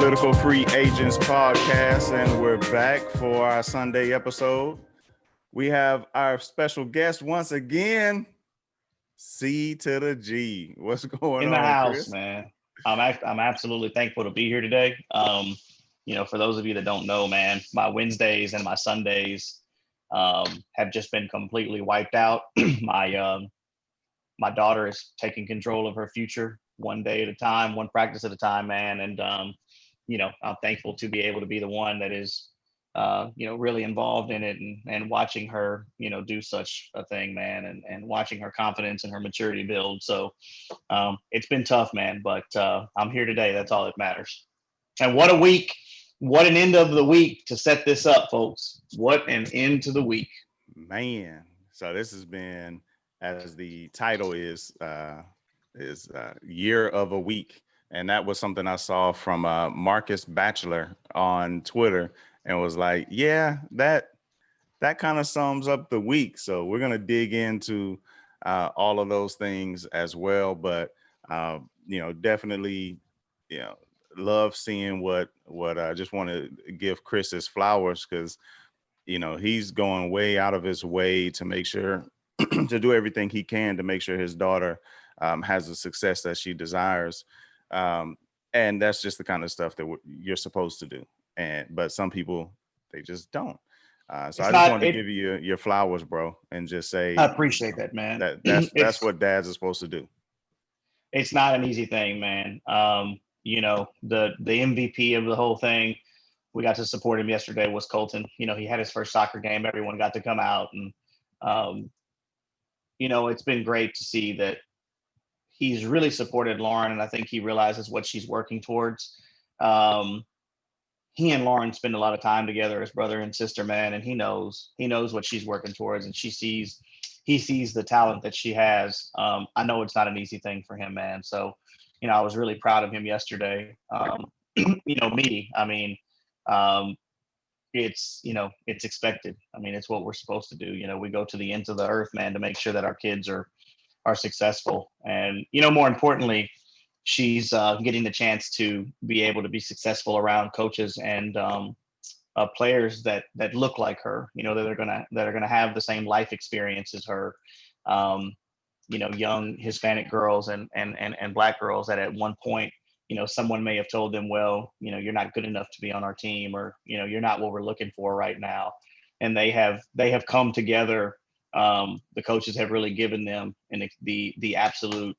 Political Free Agents podcast, and we're back for our Sunday episode. We have our special guest once again, C to the G. What's going In the on, house, Chris? man. I'm absolutely thankful to be here today. For those of you that don't know, man, my Wednesdays and my Sundays have just been completely wiped out. My daughter is taking control of her future one day at a time, one practice at a time, man. And I'm thankful to be able to be the one that is really involved in it and watching her, do such a thing, man, and watching her confidence and her maturity build. So it's been tough, man, but I'm here today. That's all that matters. And what a week. What an end of the week to set this up, folks. What an end to the week. Man, so this has been, as the title is Year of a Week. And that was something I saw from Marcus Batchelor on Twitter, and was like, yeah, that kind of sums up the week. So we're going to dig into all of those things as well. But, definitely, love seeing what I just want to give Chris his flowers, because, he's going way out of his way to make sure to do everything he can to make sure his daughter has the success that she desires. And that's just the kind of stuff that you're supposed to do. But some people, they just don't. So I just wanted to give you your flowers, bro, and just say I appreciate that, man. That's what dads are supposed to do. It's not an easy thing, man. The MVP of the whole thing, we got to support him yesterday, was Colton. He had his first soccer game. Everyone got to come out, and it's been great to see that he's really supported Lauren, and I think he realizes what she's working towards. He and Lauren spend a lot of time together as brother and sister, man, and he knows what she's working towards, and he sees the talent that she has. I know it's not an easy thing for him, man. So, I was really proud of him yesterday. It's expected. I mean, it's what we're supposed to do. We go to the ends of the earth, man, to make sure that our kids are successful. And, more importantly, she's getting the chance to be able to be successful around coaches and players that look like her, that are gonna have the same life experience as her. Young Hispanic girls and Black girls that at one point, someone may have told them, well, you're not good enough to be on our team, or, you're not what we're looking for right now. And they have come together. The coaches have really given them the absolute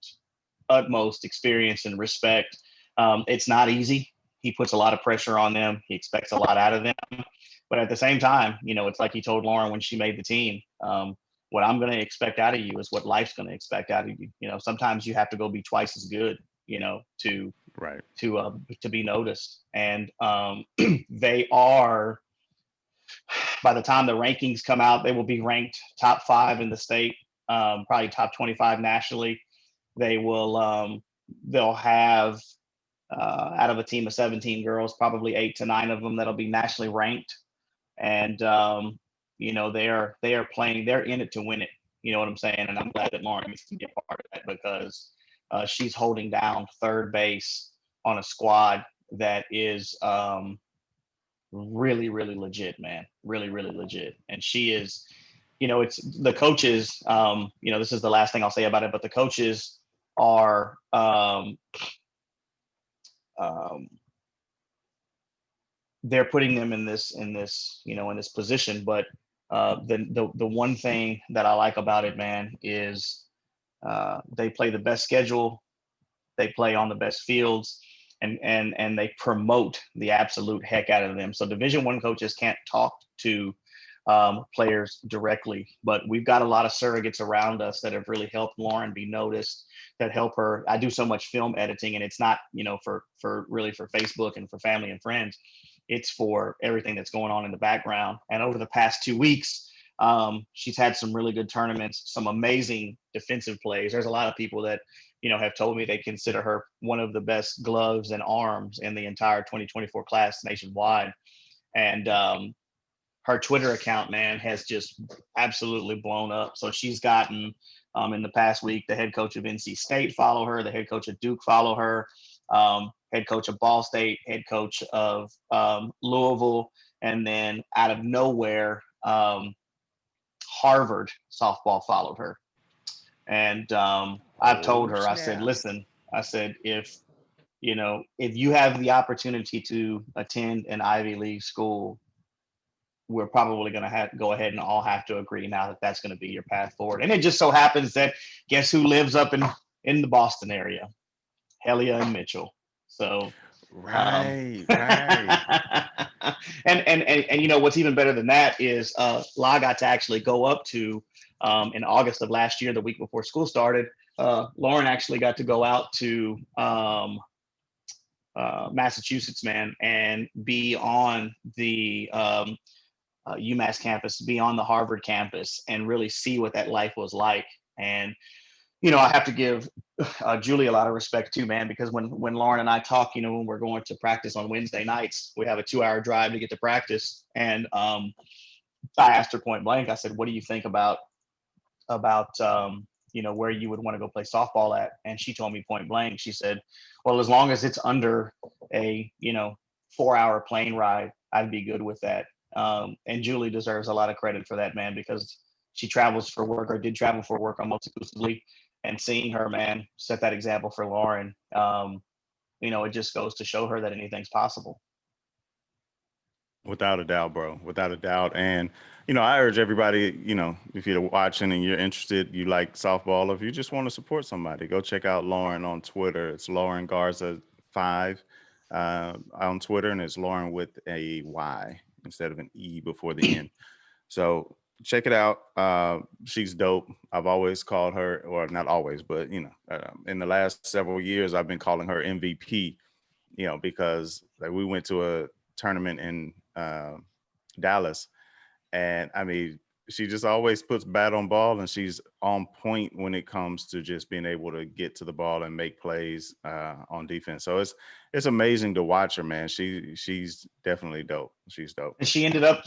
utmost experience and respect. It's not easy. He puts a lot of pressure on them. He expects a lot out of them. But at the same time, it's like he told Lauren when she made the team, what I'm going to expect out of you is what life's going to expect out of you. Sometimes you have to go be twice as good, to be noticed. And they are, by the time the rankings come out, they will be ranked top 5 in the state, probably top 25 nationally. They will, they'll have, out of a team of 17 girls, probably 8 to 9 of them that'll be nationally ranked. And, they are playing, they're in it to win it. You know what I'm saying? And I'm glad that Lauren gets to be a part of that, because she's holding down third base on a squad that is really, really legit, man. Really, really legit. And she is, it's the coaches, this is the last thing I'll say about it, but the coaches are they're putting them in this position. But the one thing that I like about it, man, is they play the best schedule, they play on the best fields, and they promote the absolute heck out of them. So Division I coaches can't talk to players directly, but we've got a lot of surrogates around us that have really helped Lauren be noticed, that help her. I do so much film editing, and it's not, for Facebook and for family and friends. It's for everything that's going on in the background. And over the past 2 weeks, she's had some really good tournaments, some amazing defensive plays. There's a lot of people that, have told me they consider her one of the best gloves and arms in the entire 2024 class nationwide. And her Twitter account, man, has just absolutely blown up. So she's gotten, in the past week, the head coach of NC State follow her, the head coach of Duke follow her. head coach of Ball State, head coach of Louisville, and then out of nowhere, Harvard softball followed her. And I've told Oh her, I said, snap! listen, I said, if you have the opportunity to attend an Ivy League school, we're probably going to have go ahead and all have to agree now that that's going to be your path forward. And it just so happens that guess who lives up in the Boston area? Helia and Mitchell. So Right, right. and what's even better than that is La got to actually go up to in August of last year, the week before school started. Lauren actually got to go out to Massachusetts, man, and be on the UMass campus, be on the Harvard campus, and really see what that life was like. And I have to give Julie a lot of respect too, man, because when Lauren and I talk, when we're going to practice on Wednesday nights, we have a 2-hour drive to get to practice, and I asked her point blank. I said, "What do you think about where you would want to go play softball at?" And she told me point blank. She said, "Well, as long as it's under a 4-hour plane ride, I'd be good with that." And Julie deserves a lot of credit for that, man, because she travels for work, or did travel for work almost exclusively. And seeing her, man, set that example for Lauren, it just goes to show her that anything's possible. Without a doubt, bro. Without a doubt. And, I urge everybody, if you're watching and you're interested, you like softball, if you just want to support somebody, go check out Lauren on Twitter. It's Lauren Garza 5 on Twitter, and it's Lauren with a Y instead of an E before the end. So check it out. She's dope. I've always called her, or not always, but, in the last several years, I've been calling her MVP, because like we went to a tournament in Dallas, and I mean, she just always puts bat on ball, and she's on point when it comes to just being able to get to the ball and make plays on defense. So it's amazing to watch her, man. She's definitely dope. She's dope. And she ended up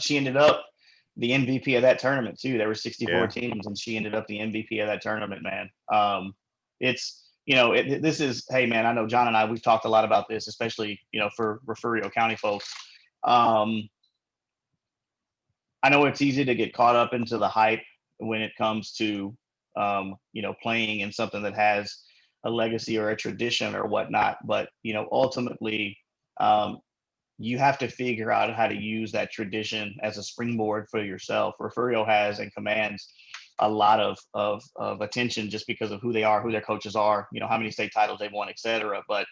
the MVP of that tournament too. There were 64 Yeah. teams, and she ended up the MVP of that tournament, man. It's this is, hey man, I know John and I, we've talked a lot about this, especially for Refugio County folks. Um, I know it's easy to get caught up into the hype when it comes to playing in something that has a legacy or a tradition or whatnot, but ultimately um, you have to figure out how to use that tradition as a springboard for yourself. Refugio has and commands a lot of attention just because of who they are, who their coaches are, how many state titles they've won, et cetera. But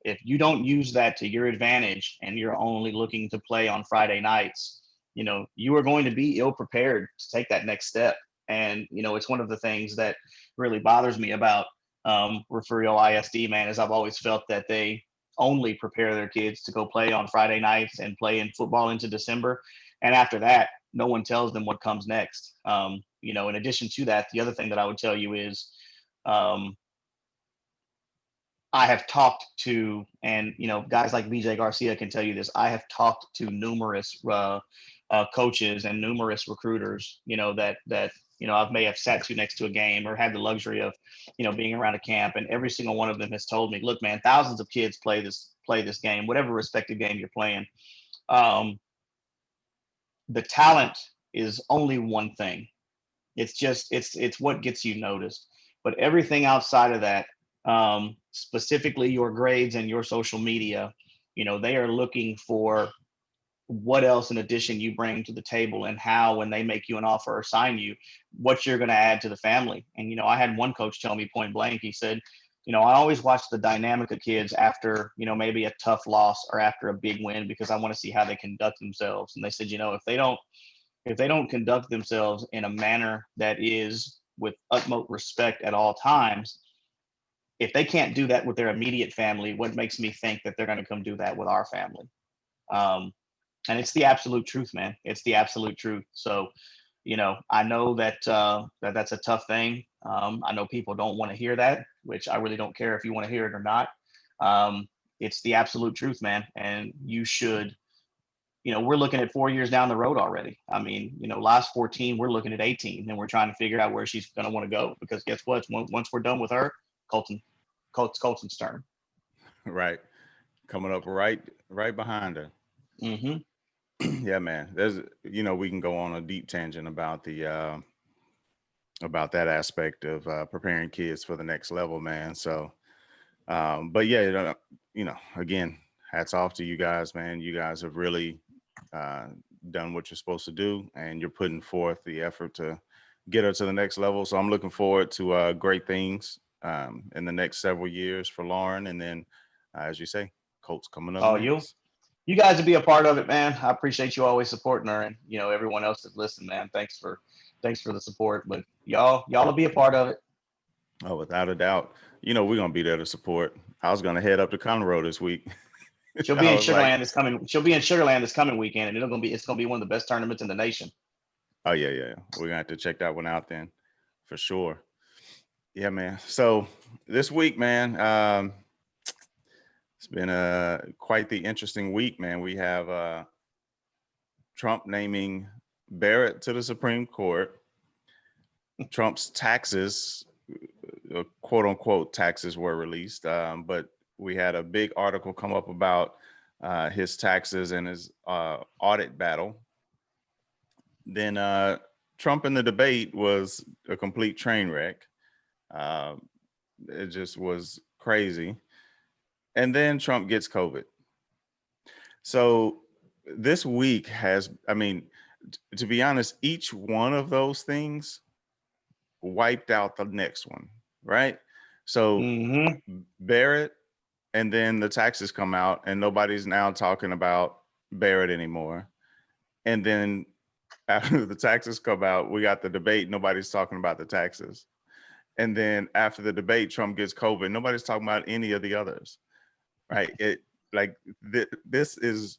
if you don't use that to your advantage and you're only looking to play on Friday nights, you are going to be ill prepared to take that next step. And it's one of the things that really bothers me about Refugio ISD, man, is I've always felt that they only prepare their kids to go play on Friday nights and play in football into December. And after that, no one tells them what comes next. In addition to that, the other thing that I would tell you is um, I have talked to, and guys like BJ Garcia can tell you this. I have talked to numerous coaches and numerous recruiters, that I may have sat to next to a game or had the luxury of, being around a camp, and every single one of them has told me, look, man, thousands of kids play this game, whatever respective game you're playing. The talent is only one thing. It's what gets you noticed, but everything outside of that, specifically your grades and your social media, they are looking for what else in addition you bring to the table, and how, when they make you an offer or sign you, what you're going to add to the family. And I had one coach tell me point blank, he said, I always watch the dynamic of kids after maybe a tough loss or after a big win, because I want to see how they conduct themselves. And they said, if they don't conduct themselves in a manner that is with utmost respect at all times, if they can't do that with their immediate family, what makes me think that they're going to come do that with our family? And it's the absolute truth, man. It's the absolute truth. So, I know that that's a tough thing. I know people don't want to hear that, which I really don't care if you want to hear it or not. It's the absolute truth, man. And you should, we're looking at 4 years down the road already. I mean, last 14, we're looking at 18, and we're trying to figure out where she's going to want to go, because guess what? Once we're done with her, Colton's turn. Right. coming up right behind her. Mm-hmm. Yeah, man. There's, we can go on a deep tangent about the about that aspect of preparing kids for the next level, man. So, but yeah, again, hats off to you guys, man. You guys have really uh, done what you're supposed to do, and you're putting forth the effort to get her to the next level. So I'm looking forward to great things in the next several years for Lauren, and then, as you say, Colts coming up Oh, you next. you guys to be a part of it, man. I appreciate you always supporting her, and everyone else that listen, man. Thanks for the support, but y'all will be a part of it. Oh, without a doubt. We're gonna be there to support. I was gonna head up to Conroe this week. She'll be I in was like, Sugarland this coming. She'll be in Sugarland this coming weekend, and it's gonna be one of the best tournaments in the nation. oh yeah. We're gonna have to check that one out then, for sure. Yeah, man. So this week, man, it's been quite the interesting week, man. We have Trump naming Barrett to the Supreme Court. Trump's taxes, quote unquote taxes, were released, but we had a big article come up about his taxes and his audit battle. Then Trump in the debate was a complete train wreck. Uh, it just was crazy. And then Trump gets COVID. So this week has, I mean, to be honest, each one of those things wiped out the next one, right? So Mm-hmm. Barrett, and then the taxes come out, and nobody's now talking about Barrett anymore. And then after the taxes come out, we got the debate. Nobody's talking about the taxes. And then after the debate, Trump gets COVID. Nobody's talking about any of the others, right? This is,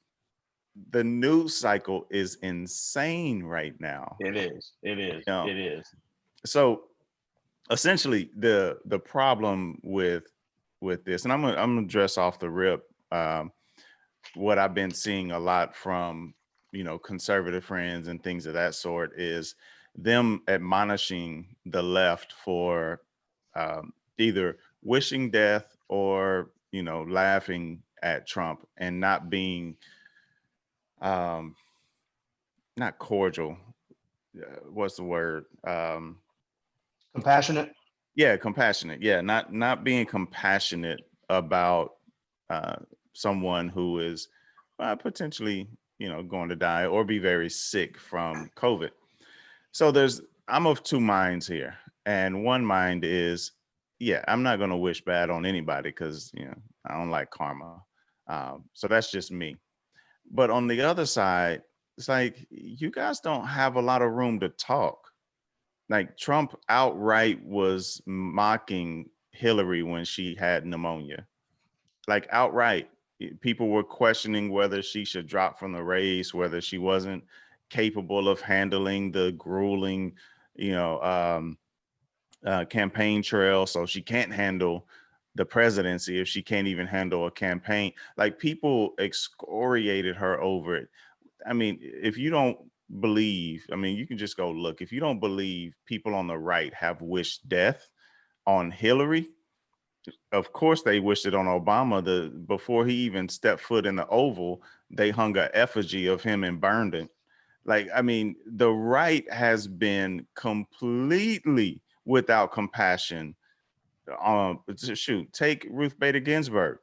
the news cycle is insane right now. It is. It You is. know, It is. so essentially the problem with this, and I'm gonna address off the rip what I've been seeing a lot from conservative friends and things of that sort, is them admonishing the left for either wishing death or laughing at Trump and not being um, not cordial. What's the word? Compassionate. Yeah, compassionate. Yeah, not being compassionate about uh, someone who is potentially going to die or be very sick from COVID. So I'm of two minds here, and one mind is, yeah, I'm not going to wish bad on anybody because I don't like karma. So that's just me. But on the other side, it's like you guys don't have a lot of room to talk. Like Trump outright was mocking Hillary when she had pneumonia. Like outright, people were questioning whether she should drop from the race, whether she wasn't capable of handling the grueling, you know, um, campaign trail. So she can't handle the presidency if she can't even handle a campaign. Like people excoriated her over it. I mean, if you don't believe, I mean, you can just go look. If you don't believe people on the right have wished death on Hillary, of course they wished it on Obama. Before he even stepped foot in the Oval, they hung a effigy of him and burned it. Like, I mean, the right has been completely without compassion. Shoot, take Ruth Bader Ginsburg.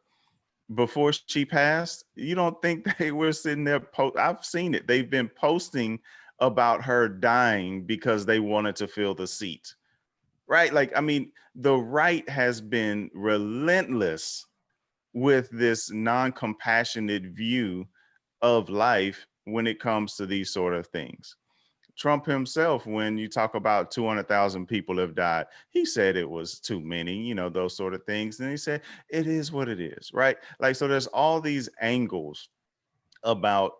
Before she passed, you don't think they were sitting there I've seen it. They've been posting about her dying because they wanted to fill the seat. Right? Like, I mean, the right has been relentless with this non-compassionate view of life when it comes to these sort of things. Trump himself, when you talk about 200,000 people have died, he said it was too many, those sort of things. And he said, it is what it is, right? Like, so there's all these angles about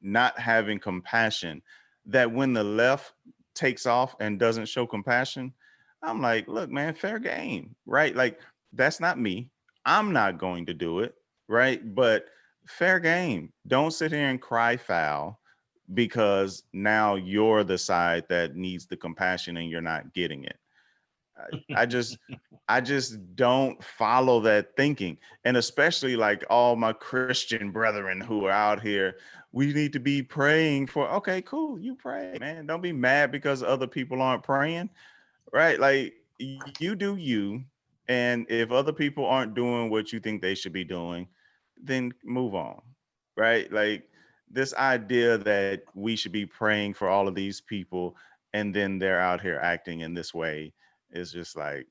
not having compassion that when the left takes off and doesn't show compassion, I'm like, look, man, fair game, right? Like, that's not me. I'm not going to do it, right? But fair game. Don't sit here and cry foul because now you're the side that needs the compassion and you're not getting it. I just I just don't follow that thinking. And especially like all my Christian brethren who are out here, we need to be praying for, okay, cool, you pray, man. Don't be mad because other people aren't praying, right? Like you do you. And if other people aren't doing what you think they should be doing, then move on, right? Like this idea that we should be praying for all of these people and then they're out here acting in this way is just like,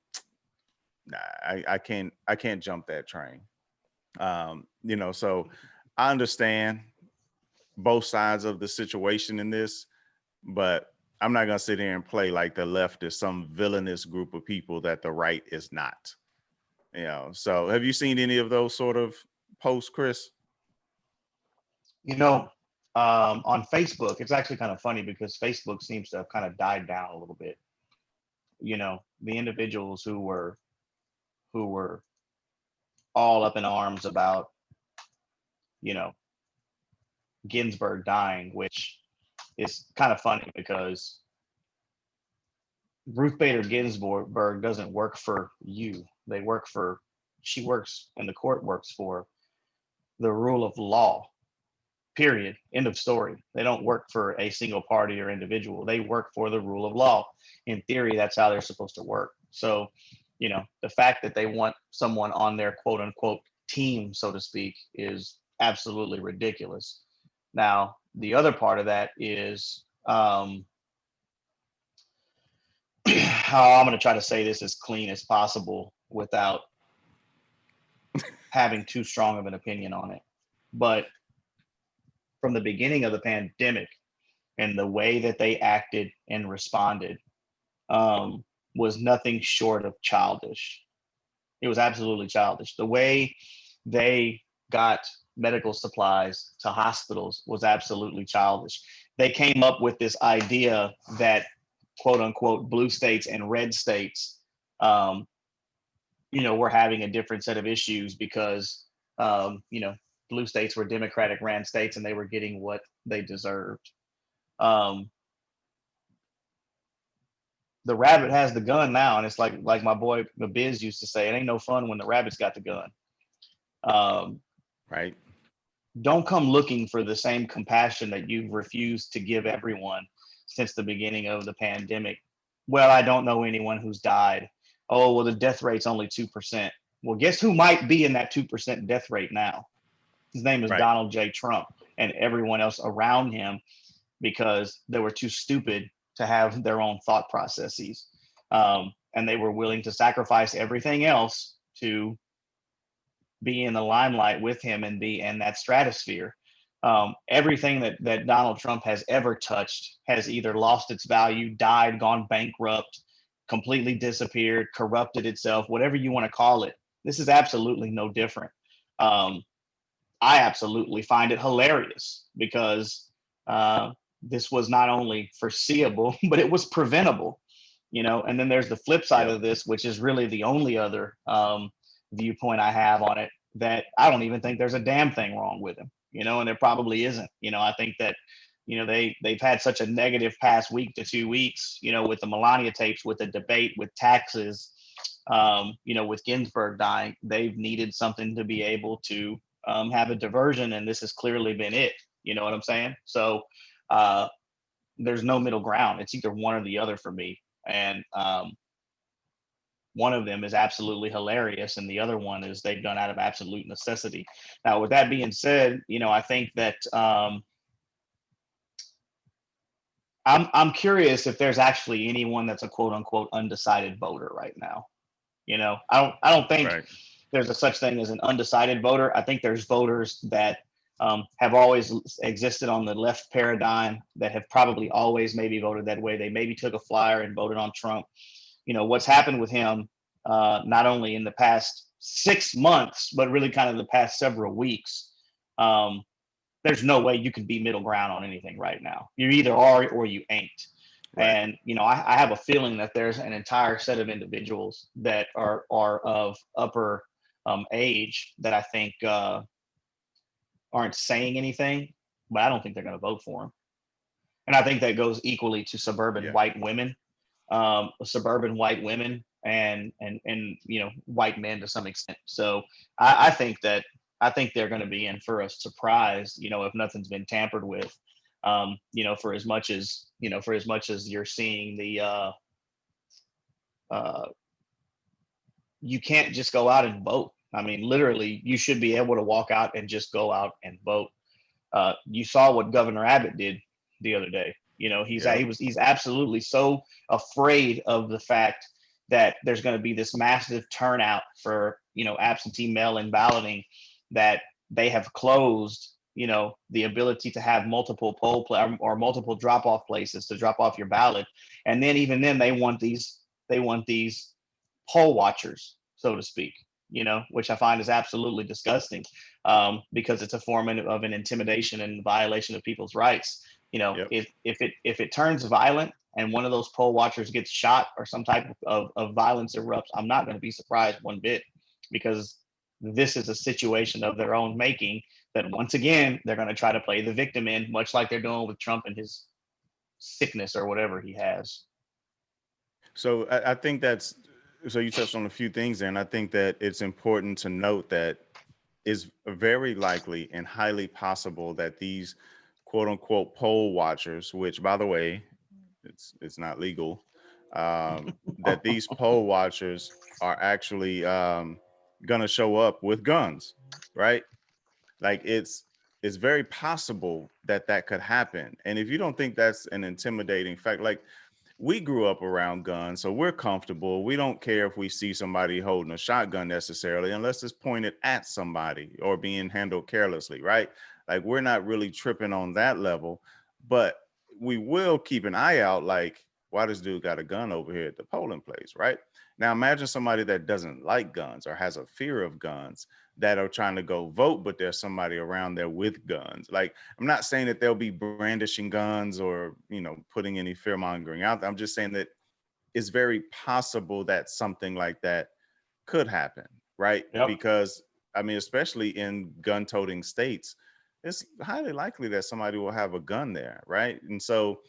nah, I can't jump that train. So I understand both sides of the situation in this, but I'm not gonna sit here and play like the left is some villainous group of people that the right is not. So have you seen any of those sort of posts, Chris? You know, on Facebook, it's actually kind of funny because Facebook seems to have kind of died down a little bit. The individuals who were all up in arms about, you know, Ginsburg dying, which is kind of funny because Ruth Bader Ginsburg doesn't work for you. She works, and the court works for the rule of law, period. End of story. They don't work for a single party or individual. They work for the rule of law. In theory, that's how they're supposed to work. So, the fact that they want someone on their quote unquote team, so to speak, is absolutely ridiculous. Now, the other part of that is how I'm going to try to say this as clean as possible without having too strong of an opinion on it. But from the beginning of the pandemic and the way that they acted and responded was nothing short of childish. It was absolutely childish. The way they got medical supplies to hospitals was absolutely childish. They came up with this idea that quote unquote blue states and red states, were having a different set of issues because, blue states were Democratic ran states and they were getting what they deserved. Um, the rabbit has the gun now, and it's like my boy the Biz used to say, it ain't no fun when the rabbit's got the gun. Right. Don't come looking for the same compassion that you've refused to give everyone since the beginning of the pandemic. Well, I don't know anyone who's died. Oh, well, the death rate's only 2%. Well, guess who might be in that 2% death rate now? His name is Right. Donald J. Trump and everyone else around him, because they were too stupid to have their own thought processes. And they were willing to sacrifice everything else to be in the limelight with him and be in that stratosphere. Everything that Donald Trump has ever touched has either lost its value, died, gone bankrupt, completely disappeared, corrupted itself, whatever you want to call it. This is absolutely no different. I absolutely find it hilarious because this was not only foreseeable, but it was preventable. And then there's the flip side Yep. of this, which is really the only other viewpoint I have on it, that I don't even think there's a damn thing wrong with him, and there probably isn't. I think that, they've had such a negative past week to 2 weeks, with the Melania tapes, with the debate, with taxes, with Ginsburg dying. They've needed something to be able to have a diversion, and this has clearly been it. You know what I'm saying? So there's no middle ground. It's either one or the other for me. And one of them is absolutely hilarious, and the other one is they've done out of absolute necessity. Now, with that being said, I think that I'm curious if there's actually anyone that's a quote unquote undecided voter right now. I don't think Right. there's a such thing as an undecided voter. I think there's voters that have always existed on the left paradigm, that have probably always maybe voted that way. They maybe took a flyer and voted on Trump. What's happened with him, not only in the past 6 months, but really kind of the past several weeks. There's no way you can be middle ground on anything right now. You either are or you ain't. Right. And I have a feeling that there's an entire set of individuals that are of upper age that I think aren't saying anything, but I don't think they're going to vote for him. And I think that goes equally to suburban Yeah. white women. Suburban white women and white men to some extent. So I think that I think they're going to be in for a surprise, if nothing's been tampered with. For as much as you're seeing the uh, you can't just go out and vote. I mean, literally, you should be able to walk out and just go out and vote. You saw what Governor Abbott did the other day. Yep. He's absolutely so afraid of the fact that there's going to be this massive turnout for absentee mail-in balloting, that they have closed the ability to have multiple or multiple drop-off places to drop off your ballot. And then even then they want these poll watchers, so to speak, which I find is absolutely disgusting, because it's a form of an intimidation and violation of people's rights. Yep. If it turns violent and one of those poll watchers gets shot or some type of violence erupts, I'm not going to be surprised one bit, because this is a situation of their own making that once again they're going to try to play the victim in, much like they're doing with Trump and his sickness or whatever he has. So I think that's so you touched on a few things there, and I think that it's important to note that it's very likely and highly possible that these quote unquote poll watchers, which by the way, it's not legal, that these poll watchers are actually gonna show up with guns, right? Like it's very possible that that could happen. And if you don't think that's an intimidating fact, like we grew up around guns, so we're comfortable. We don't care if we see somebody holding a shotgun necessarily, unless it's pointed at somebody or being handled carelessly, right? Like we're not really tripping on that level, but we will keep an eye out, like, why this dude got a gun over here at the polling place, right? Now imagine somebody that doesn't like guns or has a fear of guns that are trying to go vote, but there's somebody around there with guns. Like, I'm not saying that they'll be brandishing guns or, putting any fear mongering out there. I'm just saying that it's very possible that something like that could happen, right? Yep. Because, I mean, especially in gun toting states, it's highly likely that somebody will have a gun there, right? And so,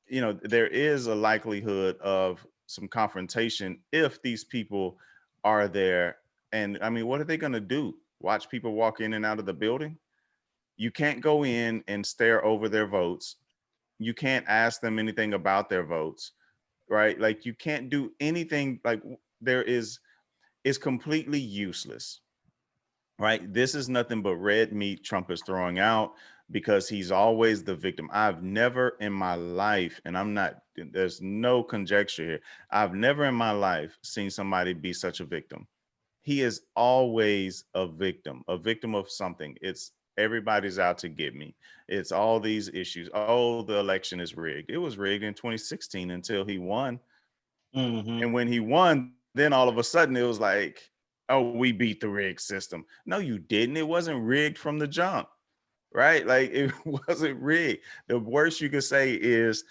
there is a likelihood of some confrontation if these people are there. And I mean, what are they going to do? Watch people walk in and out of the building? You can't go in and stare over their votes. You can't ask them anything about their votes, right? Like you can't do anything. Like there is, it's completely useless, right? This is nothing but red meat Trump is throwing out because he's always the victim. I've never in my life, and there's no conjecture here, I've never in my life seen somebody be such a victim. He is always a victim of something. It's everybody's out to get me. It's all these issues. Oh, the election is rigged. It was rigged in 2016 until he won. Hmm. And when he won, then all of a sudden it was like, oh, we beat the rigged system. No, you didn't. It wasn't rigged from the jump, right? Like it wasn't rigged. The worst you could say is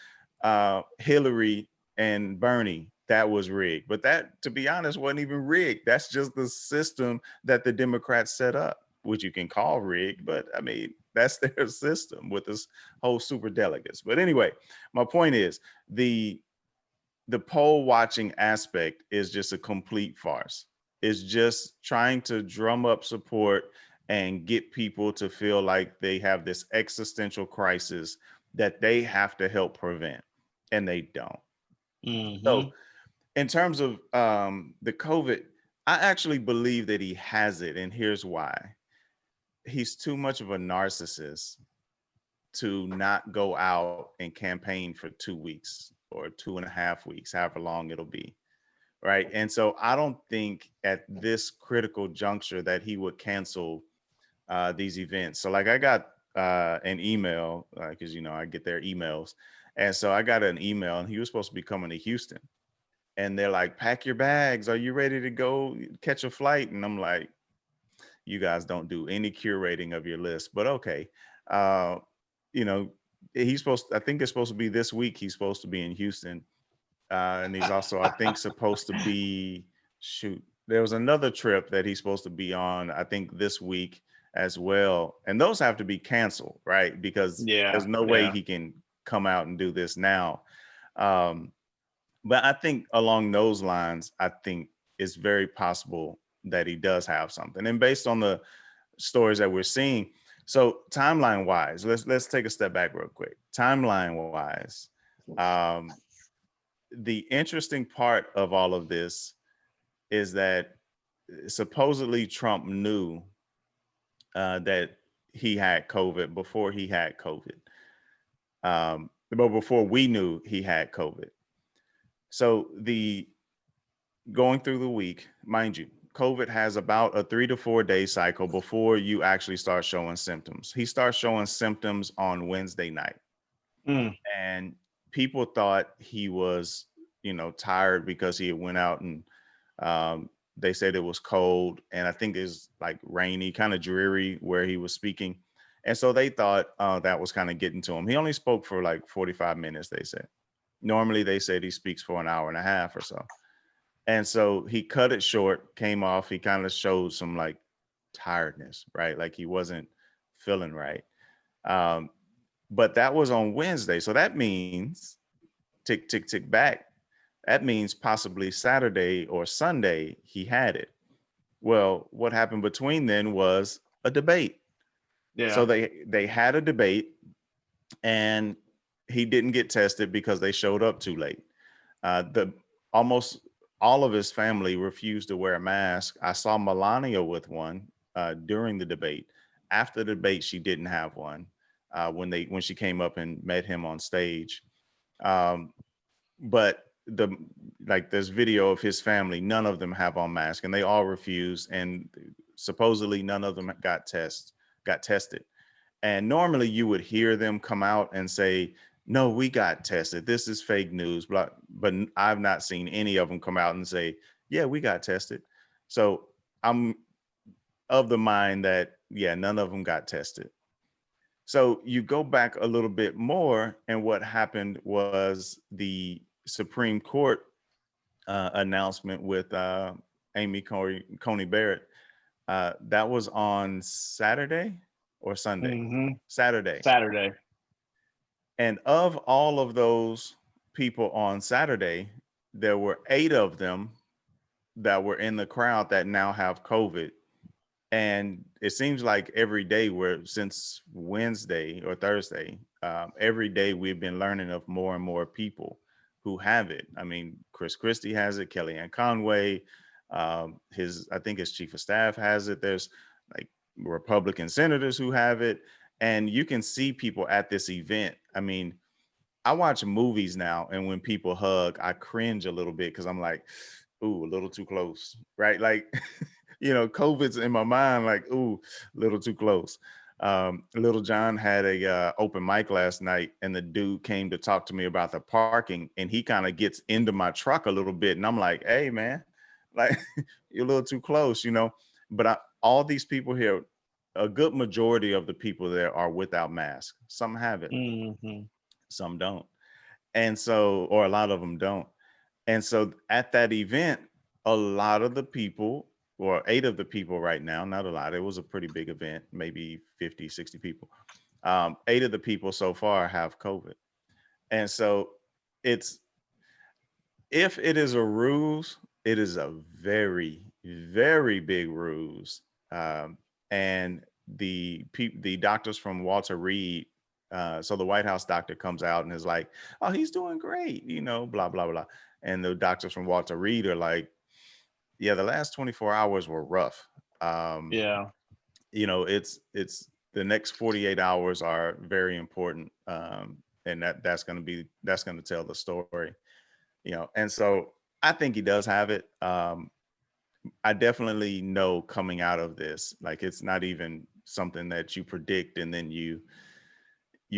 Hillary and Bernie. That was rigged. But that, to be honest, wasn't even rigged. That's just the system that the Democrats set up, which you can call rigged. But I mean, that's their system with this whole super delegates. But anyway, my point is the poll watching aspect is just a complete farce. It's just trying to drum up support and get people to feel like they have this existential crisis that they have to help prevent, and they don't. So, Hmm. in terms of the COVID, I actually believe that he has it, and here's why. He's too much of a narcissist to not go out and campaign for 2 weeks or 2.5 weeks, however long it'll be. Right. And so I don't think at this critical juncture that he would cancel these events. So, like, I got an email because, I get their emails. And so I got an email and he was supposed to be coming to Houston. And they're like, pack your bags. Are you ready to go catch a flight? And I'm like, you guys don't do any curating of your list, but okay. Uh, you know, I think it's supposed to be this week. He's supposed to be in Houston. And he's also, I think, supposed to be, shoot, there was another trip that he's supposed to be on, I think this week as well. And those have to be canceled, right? Because Yeah. there's no way Yeah. he can come out and do this now. Um, But I think along those lines, I think it's very possible that he does have something. And based on the stories that we're seeing, so timeline wise, let's take a step back real quick. Timeline wise, um, the interesting part of all of this is that supposedly Trump knew that he had COVID before he had COVID, but before we knew he had COVID. So the going through the week, mind you, COVID has about a 3 to 4 day cycle before you actually start showing symptoms. He starts showing symptoms on Wednesday night. Mm, And people thought he was, tired because he had went out and they said it was cold. And I think it's like rainy, kind of dreary where he was speaking. And so they thought that was kind of getting to him. He only spoke for like 45 minutes, they said. Normally, they said he speaks for an hour and a half or so. And so he cut it short, came off. He kind of showed some like tiredness, right? Like he wasn't feeling right. Um, but that was on Wednesday. So that means tick, tick, tick back. That means possibly Saturday or Sunday he had it. Well, what happened between then was a debate. So yeah. they had a debate and he didn't get tested because they showed up too late. The almost all of his family refused to wear a mask. I saw Melania with one during the debate. After the debate, she didn't have one when she came up and met him on stage. Um, but there's video of his family. None of them have on masks, and they all refused. And supposedly, none of them got tested. And normally you would hear them come out and say, no, we got tested. This is fake news. But I've not seen any of them come out and say, yeah, we got tested. So I'm of the mind that, yeah, none of them got tested. So you go back a little bit more, and what happened was the Supreme Court announcement with Amy Coney Barrett. That was on Saturday or Sunday? Hmm. Saturday. Saturday. And of all of those people on Saturday, there were 8 of them that were in the crowd that now have COVID. And it seems like every day since Wednesday or Thursday, every day we've been learning of more and more people who have it. I mean, Chris Christie has it, Kellyanne Conway, I think his chief of staff has it. There's like Republican senators who have it. And you can see people at this event. I mean, I watch movies now, and when people hug, I cringe a little bit because I'm like, ooh, a little too close, right? Like, COVID's in my mind, like, ooh, a little too close. Little John had a open mic last night, and the dude came to talk to me about the parking, and he kind of gets into my truck a little bit, and I'm like, hey, man, like, you're a little too close, But all these people here, a good majority of the people there are without masks. Some have it, Hmm. some don't. And so, or a lot of them don't. And so at that event, a lot of the people, or 8 of the people right now, not a lot, it was a pretty big event, maybe 50, 60 people. 8 of the people so far have COVID. And so it's, if it is a ruse, it is a very, very big ruse. Um, and the doctors from Walter Reed, so the White House doctor comes out and is like, "Oh, he's doing great," blah blah blah. And the doctors from Walter Reed are like, "Yeah, the last 24 hours were rough. Um, Yeah. it's the next 48 hours are very important, and that's going to tell the story." And so I think he does have it. I definitely know coming out of this, like it's not even something that you predict and then you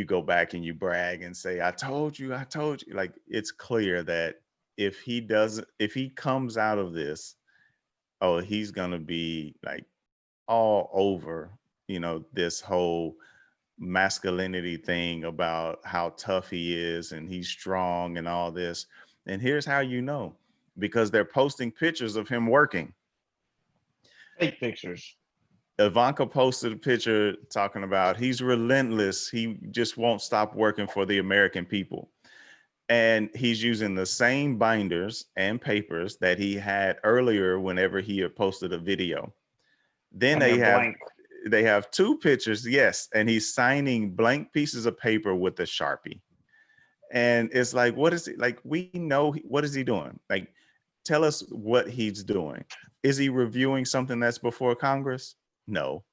go back and you brag and say, I told you. Like it's clear that if he comes out of this, oh, he's gonna be like all over, this whole masculinity thing about how tough he is and he's strong and all this. And here's how you know, because they're posting pictures of him working. Fake pictures. Ivanka posted a picture talking about he's relentless. He just won't stop working for the American people. And he's using the same binders and papers that he had earlier whenever he had posted a video. Then And they're blank. they have two pictures, yes, and he's signing blank pieces of paper with a Sharpie. And it's like, what is it? Like, we know, what is he doing? Like, tell us what he's doing. Is he reviewing something that's before Congress? No.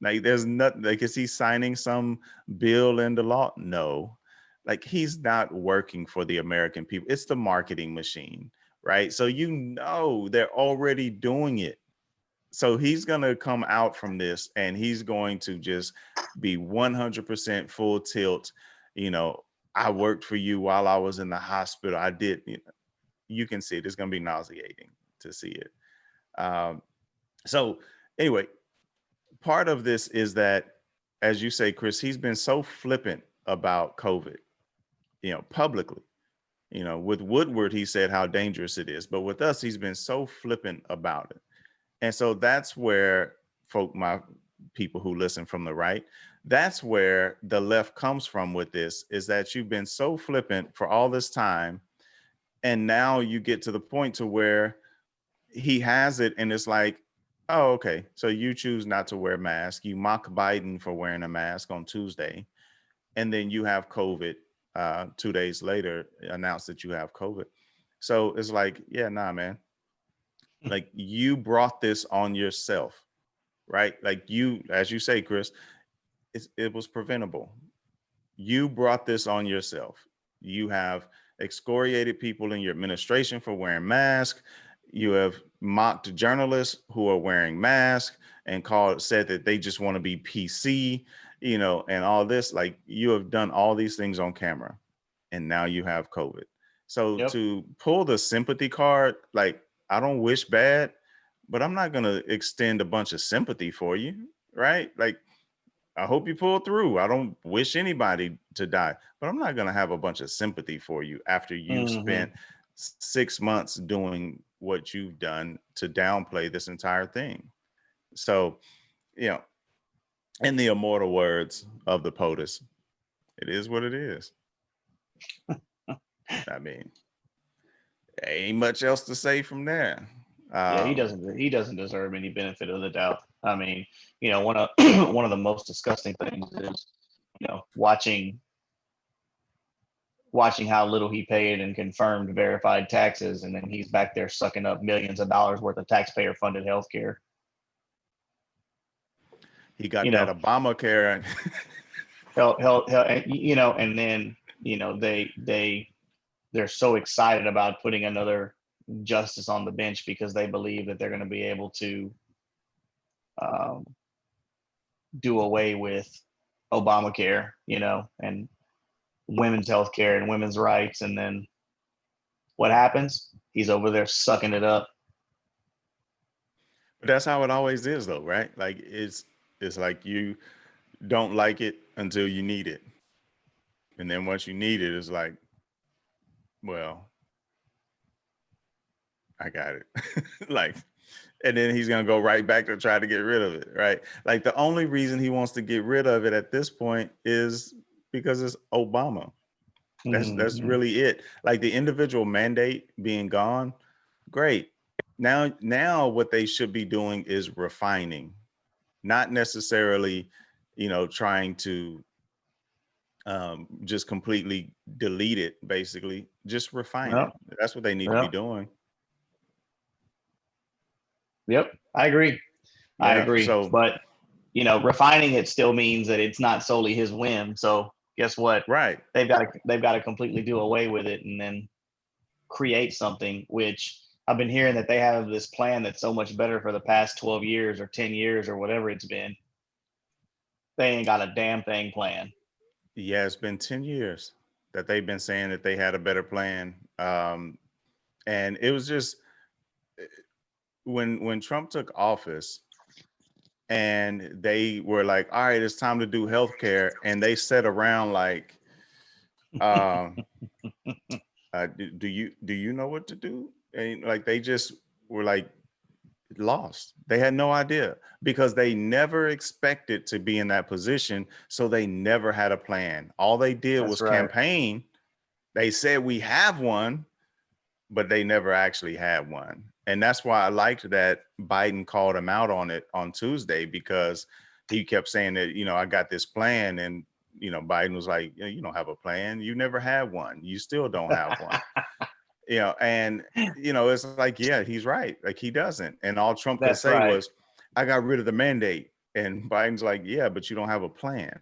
Like, there's nothing. Like, is he signing some bill into law? No. Like, he's not working for the American people. It's the marketing machine, right? So you know they're already doing it. So he's going to come out from this and he's going to just be 100% full tilt. You know, I worked for you while I was in the hospital. I did. You can see it. It's going to be nauseating to see it. So anyway, part of this is that, as you say, Chris, he's been so flippant about COVID, you know, publicly. You know, with Woodward, he said how dangerous it is, but with us, he's been so flippant about it. And so that's where my people who listen from the right, that's where the left comes from with this, is that you've been so flippant for all this time. And now you get to the point to where he has it and it's like, oh, okay. So you choose not to wear a mask. You mock Biden for wearing a mask on Tuesday. And then you have COVID 2 days later, announce that you have COVID. So it's like, yeah, nah, man. Like, you brought this on yourself, right? Like, you, as you say, Chris, it was preventable. You brought this on yourself. You have excoriated people in your administration for wearing masks. You have mocked journalists who are wearing masks and said that they just want to be PC, you know, and all this. Like, you have done all these things on camera, and now you have COVID. So Yep. to pull the sympathy card, like, I don't wish bad, but I'm not going to extend a bunch of sympathy for you, right? Like, I hope you pull through. I don't wish anybody to die, but I'm not going to have a bunch of sympathy for you after you've Mm-hmm. spent 6 months doing what you've done to downplay this entire thing. So, you know, in the immortal words of the POTUS, it is what it is. I mean, ain't much else to say from there. Yeah, he Um, doesn't. He doesn't deserve any benefit of the doubt. I mean, one of one of the most disgusting things is, watching how little he paid in confirmed verified taxes, and then he's back there sucking up millions of dollars worth of taxpayer funded healthcare. he got You that know, Obamacare. hell, and then they're so excited about putting another justice on the bench because they believe that they're going to be able to um, do away with Obamacare, and women's health care and women's rights. And then what happens? He's over there sucking it up. But that's how it always is, though, right? Like, it's like you don't like it until you need it, and then once you need it, it's like, well, I got it. Like, and then he's gonna go right back to try to get rid of it, right? Like, the only reason he wants to get rid of it at this point is because it's Obama. That's Mm-hmm. really it. Like, the individual mandate being gone, great. Now what they should be doing is refining, not necessarily, trying to just completely delete it, basically. Just refine it. Yep. That's what they need to be Yep. doing. Yep. I agree. I Yeah. agree. So, But refining it still means that it's not solely his whim. So guess what? right. They've got to completely do away with it and then create something, which I've been hearing that they have this plan that's so much better for the past 12 years or 10 years or whatever it's been. They ain't got a damn thing planned. Yeah, it's been 10 years that they've been saying that they had a better plan. And it was just when Trump took office and they were like, all right, it's time to do healthcare. And they sat around like, um, do you know what to do? And like, they just were like lost. They had no idea because they never expected to be in that position. So they never had a plan. All they did That's was right. campaign, They said we have one, but they never actually had one. And that's why I liked that Biden called him out on it on Tuesday, because he kept saying that, I got this plan. And, Biden was like, you don't have a plan. You never had one. You still don't have one. And, it's like, yeah, he's right. Like, he doesn't. And all Trump could That's say right. was, I got rid of the mandate. And Biden's like, yeah, but you don't have a plan.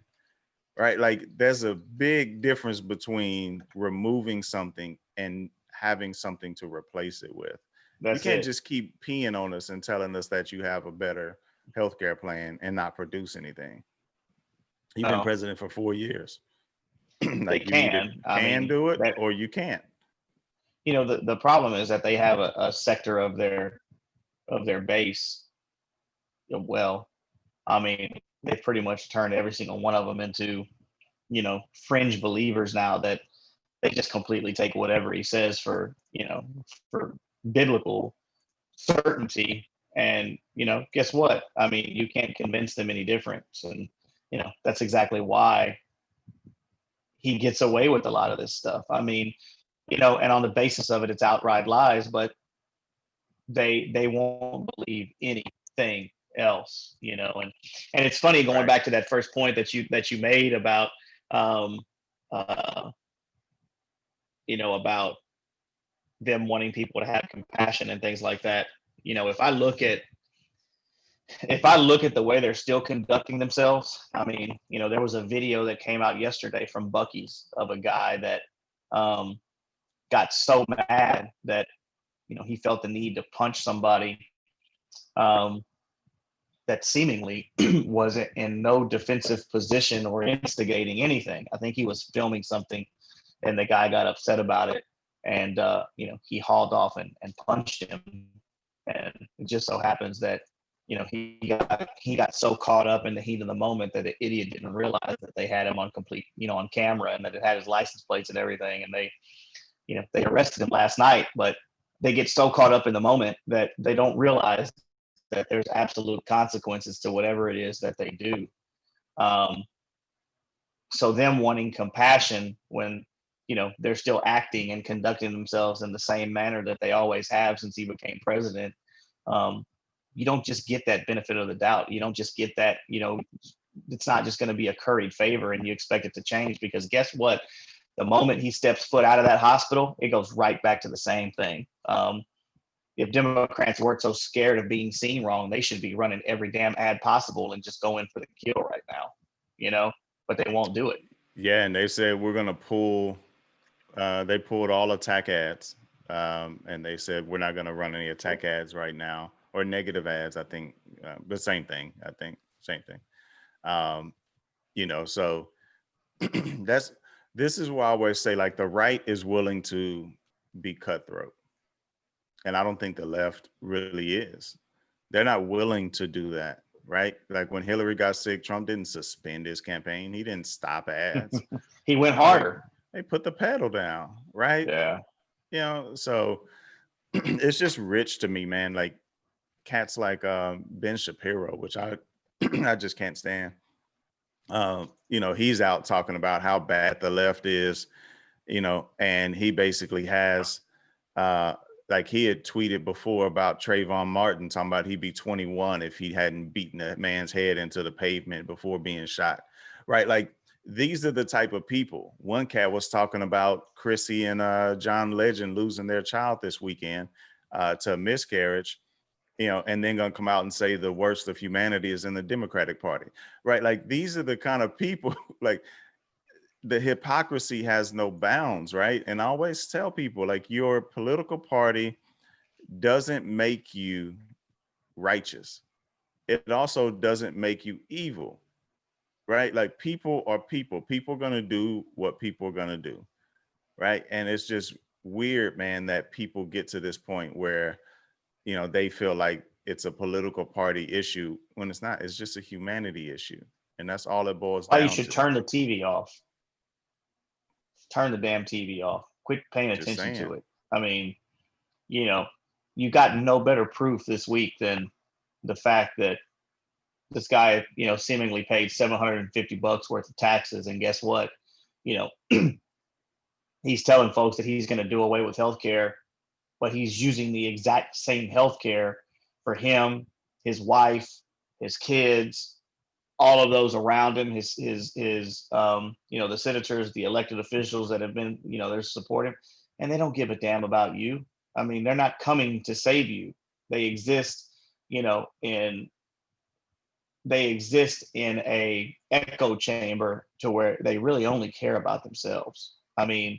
Right. Like, there's a big difference between removing something and having something to replace it with. You That's can't it. just keep peeing on us and telling us that you have a better healthcare plan and not produce anything. You've been No, president for 4 years. they Like, you either can. I can mean, do it that or you can't. the problem is that they have a sector of their base. Well, I mean, they've pretty much turned every single one of them into, fringe believers now, that they just completely take whatever he says for biblical certainty. And, guess what? I mean, you can't convince them any difference. And, that's exactly why he gets away with a lot of this stuff. I mean, and on the basis of it, it's outright lies, but they won't believe anything else, and it's funny, going Right. back to that first point that you made about um uh about them wanting people to have compassion and things like that. If I look at the way they're still conducting themselves, I mean, there was a video that came out yesterday from Bucky's of a guy that um got so mad that he felt the need to punch somebody, um that seemingly was in no defensive position or instigating anything. I think he was filming something, and the guy got upset about it, and he hauled off and punched him. And it just so happens that he got so caught up in the heat of the moment that the idiot didn't realize that they had him on complete, on camera, and that it had his license plates and everything. And they arrested him last night, but they get so caught up in the moment that they don't realize that there's absolute consequences to whatever it is that they do. Um, so them wanting compassion when they're still acting and conducting themselves in the same manner that they always have since he became president, um, you don't just get that benefit of the doubt. You don't just get that. It's not just going to be a curried favor and you expect it to change, because guess what? The moment he steps foot out of that hospital, it goes right back to the same thing. If Democrats weren't so scared of being seen wrong, they should be running every damn ad possible and just go in for the kill right now, but they won't do it. Yeah. And they said we're going to pull, they pulled all attack ads. And they said we're not going to run any attack ads right now, or negative ads. I think the same thing. I think same thing. Um, so that's this is why I always say, like, the right is willing to be cutthroat, and I don't think the left really is. They're not willing to do that, right? Like, when Hillary got sick, Trump didn't suspend his campaign. He didn't stop ads. He went Like, harder. they put the pedal down, right? Yeah. So it's just rich to me, man. Like, cats like Ben Shapiro, which I I just can't stand. He's out talking about how bad the left is, and he basically has, uh, like, he had tweeted before about Trayvon Martin, talking about he'd be 21 if he hadn't beaten a man's head into the pavement before being shot, right? Like, these are the type of people. One cat was talking about Chrissy and John Legend losing their child this weekend to a miscarriage, and then gonna come out and say the worst of humanity is in the Democratic Party, right? Like, these are the kind of people, like, the hypocrisy has no bounds, right? And I always tell people, like, your political party doesn't make you righteous. It also doesn't make you evil, right? Like, people are people. People are gonna do what people are gonna do, right? And it's just weird, man, that people get to this point where they feel like it's a political party issue when it's not. It's just a humanity issue. And that's all it boils Why you down should to. turn the TV off. Turn the damn TV off. Quit paying Just attention saying. to it. I mean, you know, you got no better proof this week than the fact that this guy, seemingly paid $750 worth of taxes, and guess what? You know, he's telling folks that he's going to do away with healthcare, but he's using the exact same healthcare for him, his wife, his kids, all of those around him, the senators, the elected officials that have been, they're supporting, and they don't give a damn about you. I mean, they're not coming to save you. They exist, in a echo chamber to where they really only care about themselves. I mean,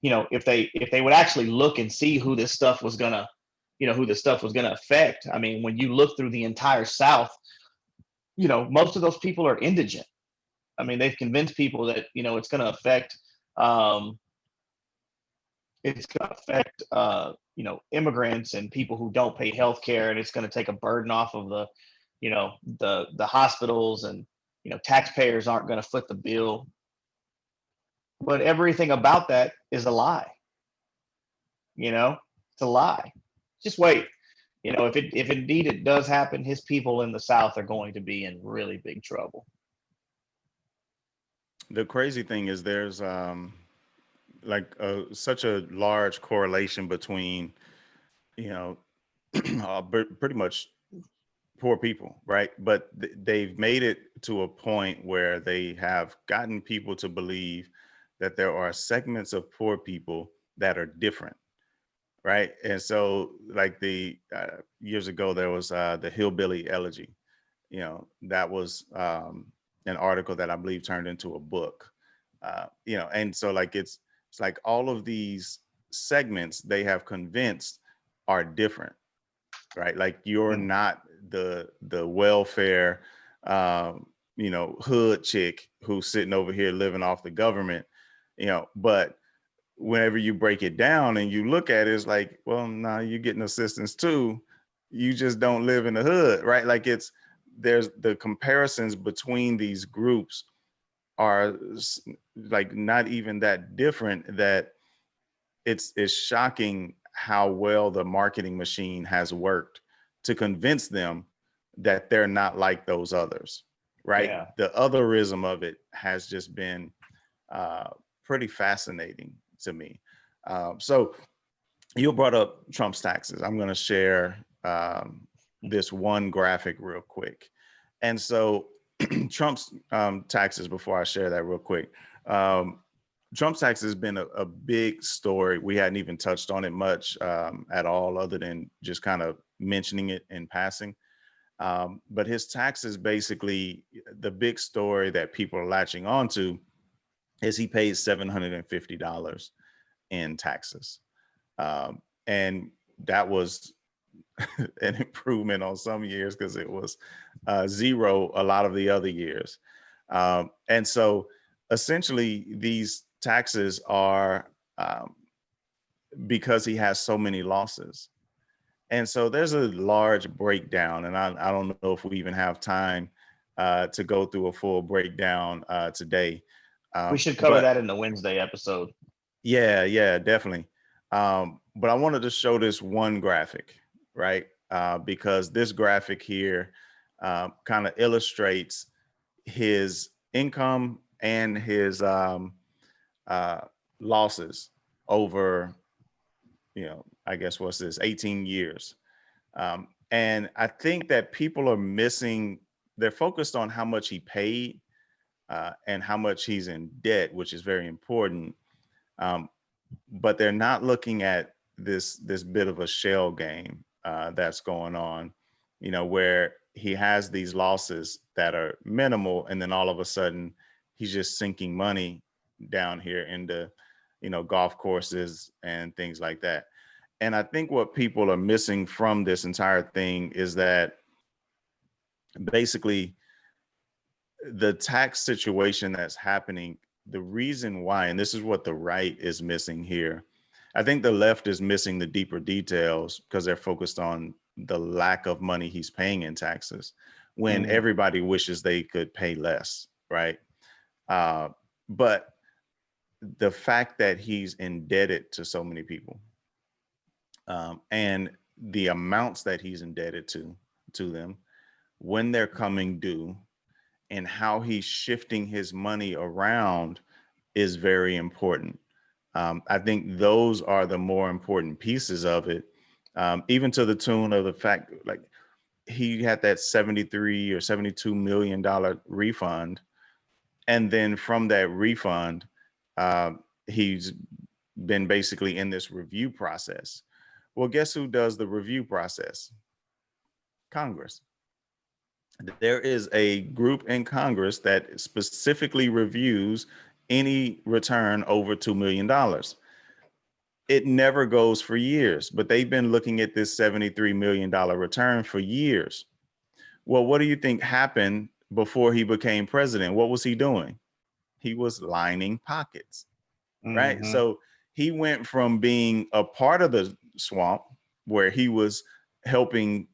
if they would actually look and see who this stuff was gonna, who this stuff was gonna affect. I mean, when you look through the entire South, most of those people are indigent. I mean, they've convinced people that it's going to affect, um, immigrants and people who don't pay health care, and it's going to take a burden off of the hospitals, and taxpayers aren't going to foot the bill. But everything about that is a lie. It's a lie. Just wait. If indeed it does happen, his people in the South are going to be in really big trouble. The crazy thing is there's like such a large correlation between, you know, pretty much poor people, right? But they've made it to a point where they have gotten people to believe that there are segments of poor people that are different, right? And so, like the years ago, there was the hillbilly elegy. That was an article that I believe turned into a book. And so like it's like all of these segments they have convinced are different, right? Like you're Mm. not the welfare, hood chick who's sitting over here living off the government, but whenever you break it down and you look at it, it's like, well, no, you're getting assistance too. You just don't live in the hood, right? Like there's the comparisons between these groups are like not even that different that it's shocking how well the marketing machine has worked to convince them that they're not like those others, right? Yeah. The otherism of it has just been uh, pretty fascinating to me. So you brought up Trump's taxes. I'm going to share this one graphic real quick. And so Trump's taxes, before I share that real quick, um, Trump's tax has been a big story. We hadn't even touched on it much at all, other than just kind of mentioning it in passing. But his taxes, basically, the big story that people are latching onto is he pays $750 in taxes. And that was an improvement on some years because it was zero a lot of the other years. And so essentially, these taxes are because he has so many losses. And so there's a large breakdown, and I don't know if we even have time to go through a full breakdown today. We should cover But that in the Wednesday episode. yeah, definitely. But I wanted to show this one graphic, right? Because this graphic here kind of illustrates his income and his uh, losses over, I guess what's this, 18 years. And I think that people are missing, they're focused on how much he paid and how much he's in debt, which is very important. Um, but they're not looking at this bit of a shell game that's going on, where he has these losses that are minimal, and then all of a sudden he's just sinking money down here into, golf courses and things like that. And I think what people are missing from this entire thing is that basically the tax situation that's happening, the reason why, and this is what the right is missing here. I think the left is missing the deeper details because they're focused on the lack of money he's paying in taxes when Mm. everybody wishes they could pay less, right? But the fact that he's indebted to so many people, and the amounts that he's indebted to them when they're coming due, and how he's shifting his money around is very important. I think those are the more important pieces of it, even to the tune of the fact, like, he had that 73 or 72 million dollar refund, and then from that refund, he's been basically in this review process. Well, guess who does the review process? Congress. There is a group in Congress that specifically reviews any return over $2 million. It never goes for years, but they've been looking at this $73 million return for years. Well, what do you think happened before he became president? What was he doing? He was lining pockets, right? Mm-hmm. So he went from being a part of the swamp, where he was helping,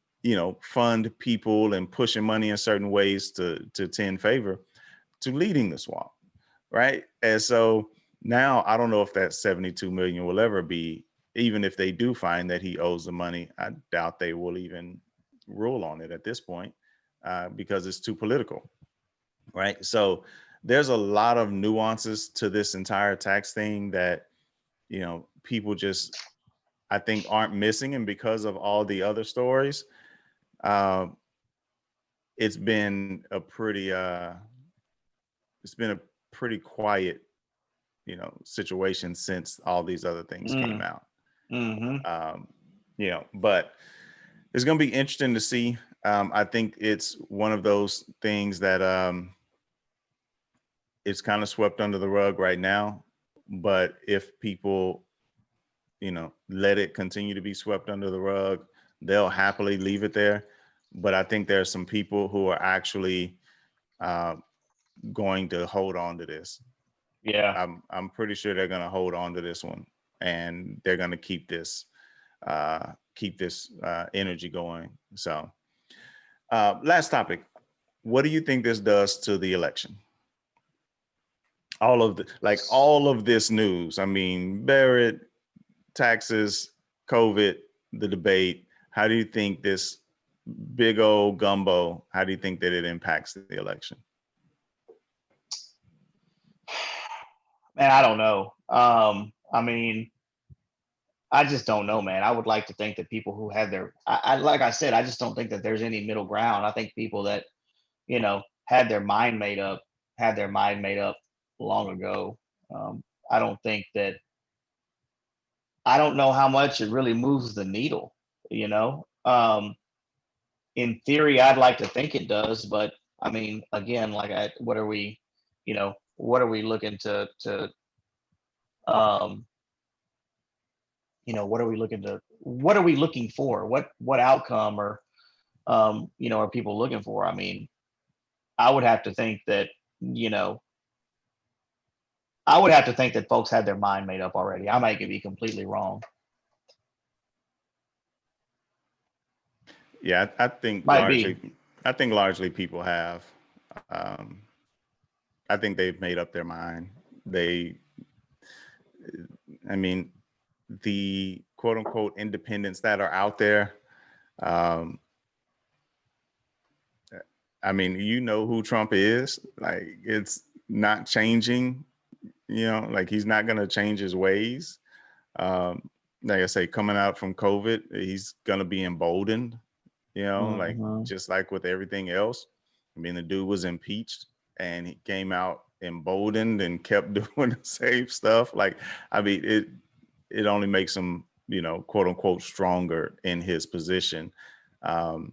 fund people and pushing money in certain ways to tend favor, to leading the swamp, right? And so now I don't know if that 72 million will ever be, even if they do find that he owes the money, I doubt they will even rule on it at this point, because it's too political, right? So there's a lot of nuances to this entire tax thing that, people just, I think, aren't missing. And because of all the other stories, uh, it's been a pretty, it's been a pretty quiet, situation since all these other things came out. Mm-hmm. Um, but it's going to be interesting to see. I think it's one of those things that, it's kind of swept under the rug right now. But if people, let it continue to be swept under the rug, they'll happily leave it there. But I think there's some people who are actually, uh, going to hold on to this. Yeah. I'm pretty sure they're going to hold on to this one, and they're going to keep this energy going. So, last topic. What do you think this does to the election? All of this news. I mean, Barrett, taxes, COVID, the debate. How do you think this big old gumbo, how do you think that it impacts the election? Man, I don't know. I mean, I just don't know, man. I would like to think that people who had their, like I said, I just don't think that there's any middle ground. I think people that, had their mind made up, had their mind made up long ago. I don't think that, I don't know how much it really moves the needle, you know? In theory, I'd like to think it does, but I mean, again, what are we, what are we looking um, what are we looking for? What outcome or, are people looking for? I mean, I would have to think that, you know, I would have to think that folks had their mind made up already. I might be completely wrong. Yeah, Might be. I think largely people have. Um, I think they've made up their mind. They, I mean, the quote unquote independents that are out there. Um, I mean, who Trump is. Like, it's not changing. Like, he's not going to change his ways. Um, like I say, coming out from COVID, he's going to be emboldened. Like, Hmm. just like with everything else. I mean, the dude was impeached and he came out emboldened and kept doing the same stuff. Like, I mean, it only makes him, quote unquote, stronger in his position. Um,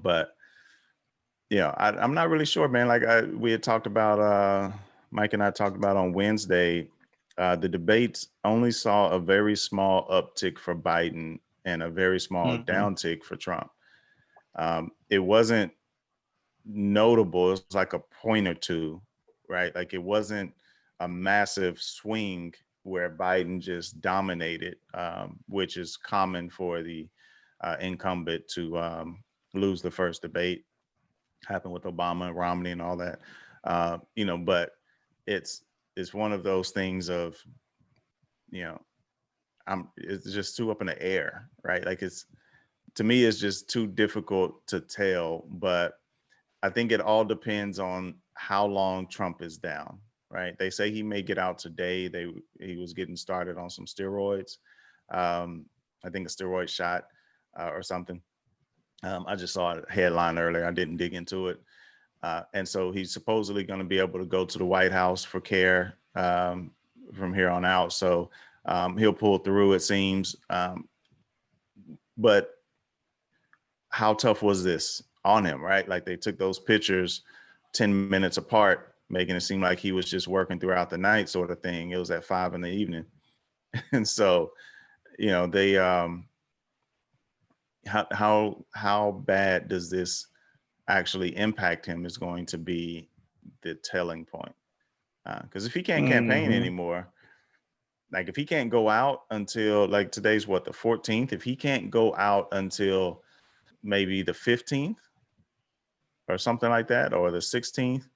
but I'm not really sure, man. Like, we had talked about, Mike and I talked about on Wednesday, the debates only saw a very small uptick for Biden and a very small Hmm. downtick for Trump. It wasn't notable. It was like a point or two, right? Like, it wasn't a massive swing where Biden just dominated, which is common for the incumbent to lose the first debate. Happened with Obama and Romney and all that. But it's it's one of those things of, you know, it's just too up in the air, right? Like, it's, to me, it's just too difficult to tell. But I think it all depends on how long Trump is down. right? They say he may get out today. He was getting started on some steroids, I think a steroid shot or something. I just saw a headline earlier. I didn't dig into it. And so he's supposedly going to be able to go to the White House for care from here on out. So he'll pull through, it seems. But how tough was this on him, right? Like they took those pictures 10 minutes apart, making it seem like he was just working throughout the night sort of thing. It was at 5 p.m. And so, they how bad does this actually impact him is going to be the telling point. Because if he can't campaign Hmm. anymore, like if he can't go out until like today's what, the 14th, if he can't go out until maybe the 15th or something like that, or the 16th,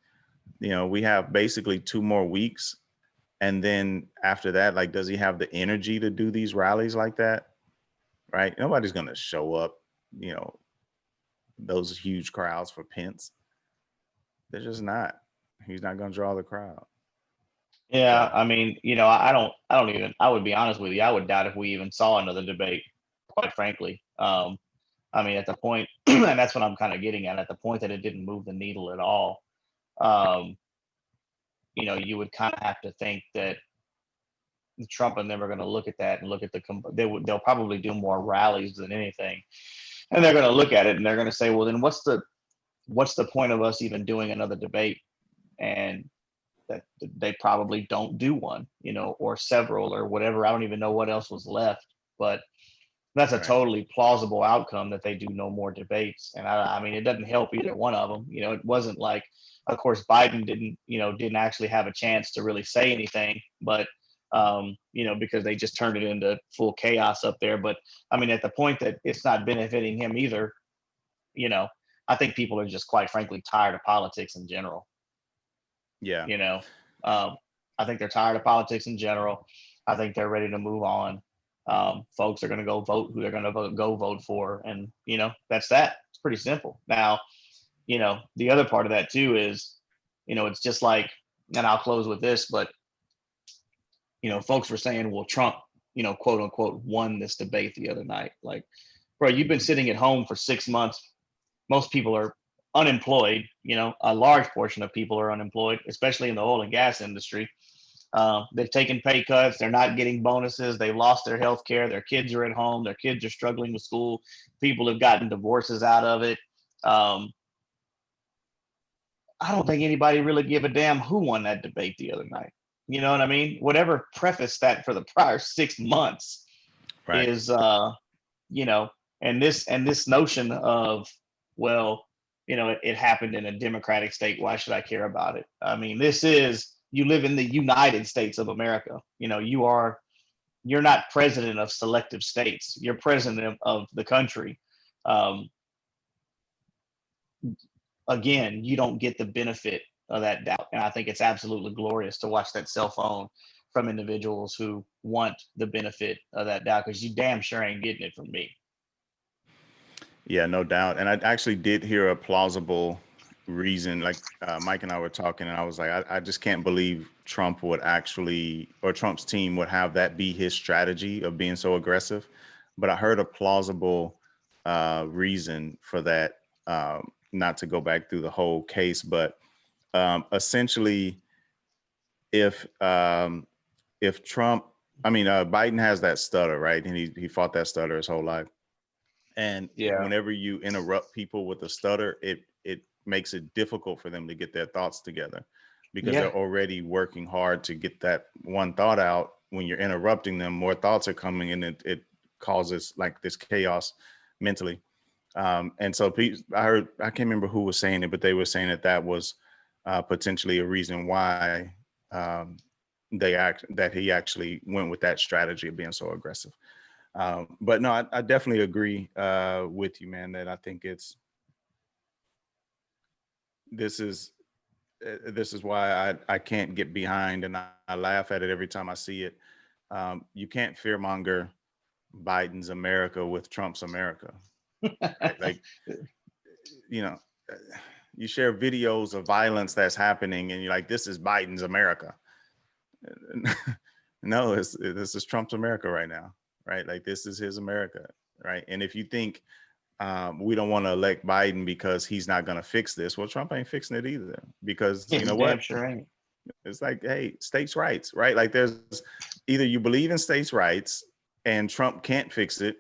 we have basically 2 more weeks. And then after that, like, does he have the energy to do these rallies like that? Right? Nobody's going to show up, you know, those huge crowds for Pence. They're just not. He's not going to draw the crowd. Yeah, So, I mean, I don't even. I would be honest with you. I would doubt if we even saw another debate. Quite frankly, I mean, at the point, and that's what I'm kind of getting at. At the point that it didn't move the needle at all, um, you would kind of have to think that Trump and them are going to look at that and look at they'll probably do more rallies than anything, and they're going to look at it and they're going to say, well, then what's the point of us even doing another debate? And that they probably don't do one, or several or whatever. I don't even know what else was left, but that's a right. totally plausible outcome that they do no more debates. And I mean, it doesn't help either one of them. It wasn't like, of course, Biden didn't actually have a chance to really say anything, but because they just turned it into full chaos up there. But I mean, at the point that it's not benefiting him either, you know, I think people are just quite frankly tired of politics in general. Yeah. You know, um, I think they're tired of politics in general. I think they're ready to move on. Folks are going to go vote who they're going to go vote for, and that's that. It's pretty simple. Now, the other part of that too is, it's just like, and I'll close with this, but folks were saying, well, Trump, quote unquote, won this debate the other night. Like, bro, you've been sitting at home for 6 months. Most people are unemployed. A large portion of people are unemployed, especially in the oil and gas industry. They've taken pay cuts. They're not getting bonuses. They've lost their health care. Their kids are at home. Their kids are struggling with school. People have gotten divorces out of it. Um, I don't think anybody really give a damn who won that debate the other night. You know what I mean? Whatever prefaced that for the prior 6 months Right. is, you know, and this notion of, well, it happened in a democratic state. Why should I care about it? I mean, you live in the United States of America. You're not president of selective states. You're president of the country. Um, again, you don't get the benefit of that doubt. And I think it's absolutely glorious to watch that cell phone from individuals who want the benefit of that doubt, because you damn sure ain't getting it from me. Yeah, no doubt. And I actually did hear a plausible reason. Like Mike and I were talking, and I was like, I just can't believe Trump would actually, or Trump's team would have that be his strategy of being so aggressive. But I heard a plausible reason for that. Not to go back through the whole case, but essentially, if um, if Trump, I mean, Biden has that stutter, right? And he fought that stutter his whole life. And Yeah. whenever you interrupt people with a stutter, it makes it difficult for them to get their thoughts together because Yeah. they're already working hard to get that one thought out. When you're interrupting them, more thoughts are coming, and it causes like this chaos mentally. And so I can't remember who was saying it, but they were saying that that was potentially a reason why that he actually went with that strategy of being so aggressive. But no, I definitely agree with you, man. That I think this is this is why I can't get behind, and I laugh at it every time I see it. You can't fearmonger Biden's America with Trump's America, right? Like, you know, you share videos of violence that's happening, and you're like, this is Biden's America. No, this is Trump's America right now, right? Like, this is his America, right? And if you think we don't want to elect Biden because he's not going to fix this, well, Trump ain't fixing it either. Because you know Damn what? sure ain't. It's like, hey, states' rights, right? Like, there's either you believe in states' rights and Trump can't fix it,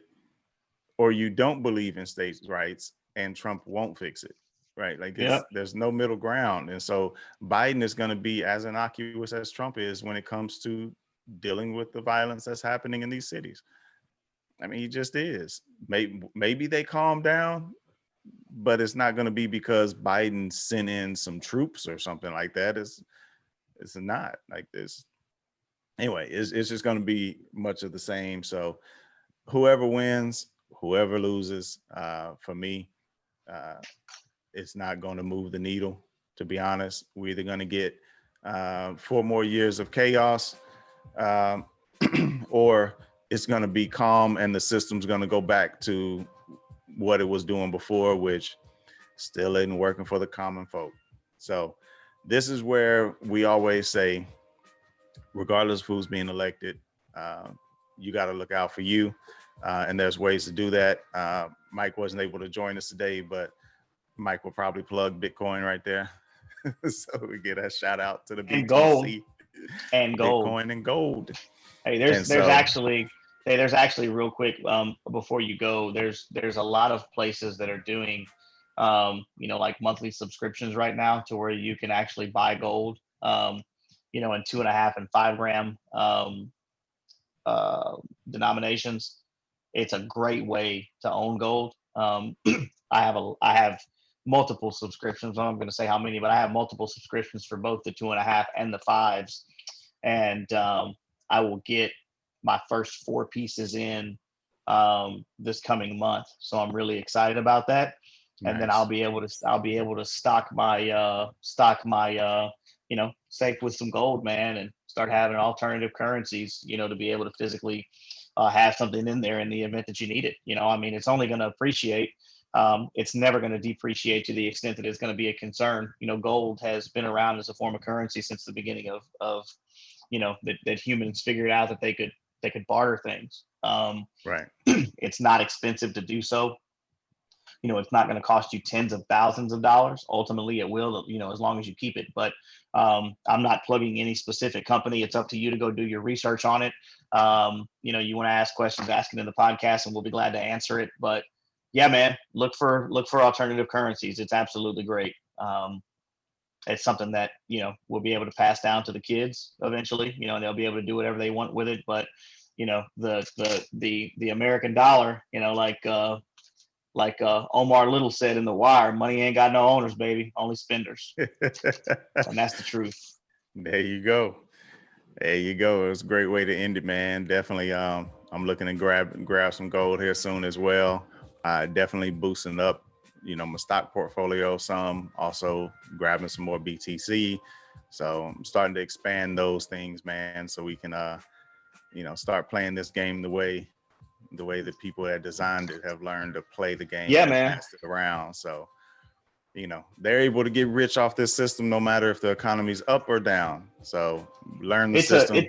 or you don't believe in states' rights and Trump won't fix it, right? Like, Yep. there's no middle ground. And so Biden is going to be as innocuous as Trump is when it comes to dealing with the violence that's happening in these cities. I mean, he just is. Maybe they calm down, but it's not going to be because Biden sent in some troops or something like that. It's not like this. Anyway, it's just going to be much of the same. So whoever wins, whoever loses, for me, uh, it's not going to move the needle. To be honest, we're either going to get 4 more years of chaos, um, or it's going to be calm and the system's going to go back to what it was doing before, which still isn't working for the common folk. So this is where we always say, regardless of who's being elected, uh, you got to look out for you. And there's ways to do that. Mike wasn't able to join us today, but Mike will probably plug Bitcoin right there. So we get a shout out to the And gold. BTC, And gold. Bitcoin and gold. Hey, And there's so, actually there's actually real quick before you go, there's a lot of places that are doing like monthly subscriptions right now to where you can actually buy gold in 2.5 and 5 gram denominations. It's a great way to own gold. I have multiple subscriptions. I'm not going to say how many, but I have multiple subscriptions for both the 2.5 and the 5s, and I will get my first 4 pieces in this coming month. So I'm really excited about that. And then nice. I'll be able to stock my safe with some gold, man, and start having alternative currencies, to be able to physically have something in there in the event that you need it. I mean, it's only going to appreciate. It's never going to depreciate to the extent that it's going to be a concern. Gold has been around as a form of currency since the beginning of that humans figured out that they could barter things. Right. It's not expensive to do so. It's not going to cost you tens of thousands of dollars. Ultimately, it will, as long as you keep it. But I'm not plugging any specific company. It's up to you to go do your research on it. You want to ask questions, ask it in the podcast, and we'll be glad to answer it. But yeah, man, look for alternative currencies. It's absolutely great. It's something that we'll be able to pass down to the kids eventually. And they'll be able to do whatever they want with it. But the American dollar, like Omar Little said in The Wire, money ain't got no owners, baby, only spenders. And that's the truth. There you go. There you go. It was a great way to end it, man. Definitely. I'm looking to grab some gold here soon as well. Definitely boosting up, my stock portfolio some. Also grabbing some more BTC. So I'm starting to expand those things, man. So we can, start playing this game the way that people that designed it have learned to play the game. Yeah, and man. passed it around. So, they're able to get rich off this system no matter if the economy's up or down. So learn the system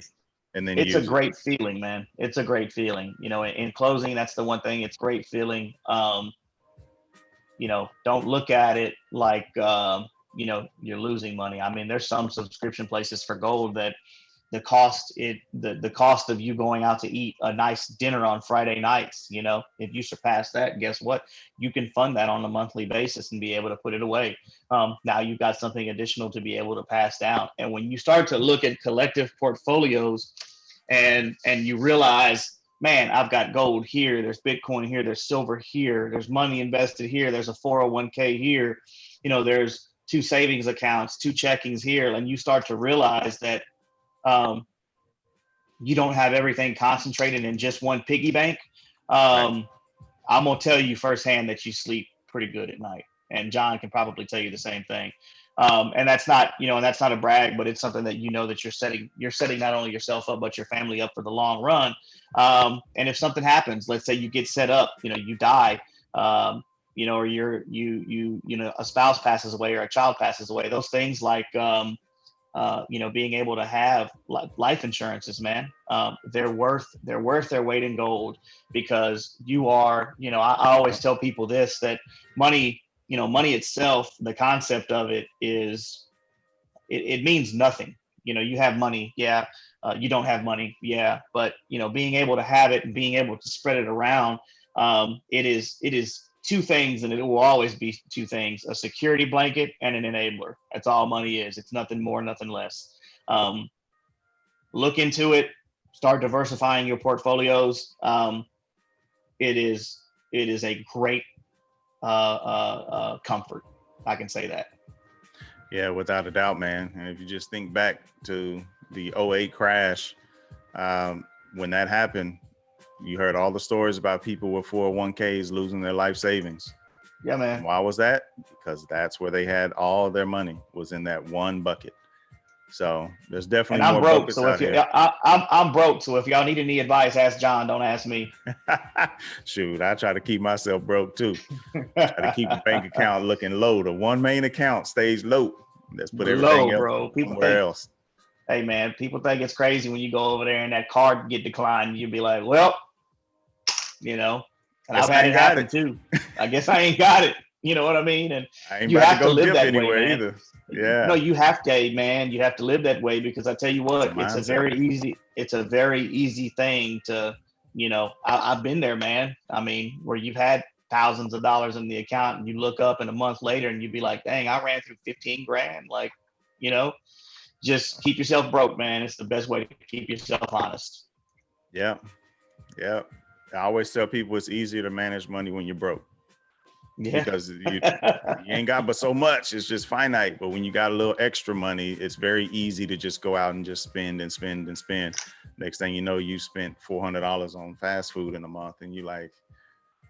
and then it's a use it. great feeling, man. It's a great feeling. In closing, that's the one thing. It's a great feeling. Don't look at it like you're losing money. I mean, there's some subscription places for gold that the cost of you going out to eat a nice dinner on Friday nights, if you surpass that, guess what? You can fund that on a monthly basis and be able to put it away. Now you've got something additional to be able to pass down. And when you start to look at collective portfolios and you realize, man, I've got gold here, there's Bitcoin here, there's silver here, there's money invested here, there's a 401k here, there's 2 savings accounts, 2 checkings here, and you start to realize that you don't have everything concentrated in just one piggy bank. Right. I'm gonna tell you firsthand that you sleep pretty good at night, and John can probably tell you the same thing. And that's not, and that's not a brag, but it's something that that you're setting not only yourself up but your family up for the long run. And if something happens, let's say you get set up, you die. or a spouse passes away or a child passes away, those things like, being able to have life insurances, man, they're worth their weight in gold, because I always tell people this, that money itself, the concept of it is, it means nothing. You have money, yeah. You don't have money, yeah. But being able to have it and being able to spread it around, it is two things, and it will always be two things: a security blanket and an enabler. That's all money is. It's nothing more, nothing less. Um, Look into it. Start diversifying your portfolios. It is a great comfort. I can say that. Yeah, without a doubt, man. And if you just think back to the '08 crash, when that happened, you heard all the stories about people with 401ks losing their life savings. Yeah, man. Why was that? Because that's where they had all their money, was in that one bucket. So there's And definitely I'm more broke, buckets so out if you, here. I'm broke, so if y'all need any advice, ask John. Don't ask me. Shoot, I try to keep myself broke too. Try to keep the bank account looking low. The one main account stays low. Let's put everything Low, else bro. People somewhere think, else. hey, man, people think it's crazy when you go over there and that card get declined. You'll be like, well, you know, and Guess I've I had ain't it got happen it. too. I guess I ain't got it. You know what I mean? And I ain't you about to have to go live dip that way, anywhere man. either. No, Yeah, you have to, man. You have to live that way, because I tell you it's a what, mindset. it's a very easy thing to, I've been there, man. I mean, where you've had thousands of dollars in the account, and you look up in a month later and you'd be like, dang, I ran through 15 grand. Like, you know, just keep yourself broke, man. It's the best way to keep yourself honest. Yeah, yeah. I always tell people it's easier to manage money when you're broke, Yeah. because you ain't got but so much. It's just finite. But when you got a little extra money, it's very easy to just go out and just spend and spend and spend. Next thing you know, you spent $400 on fast food in a month, and you like,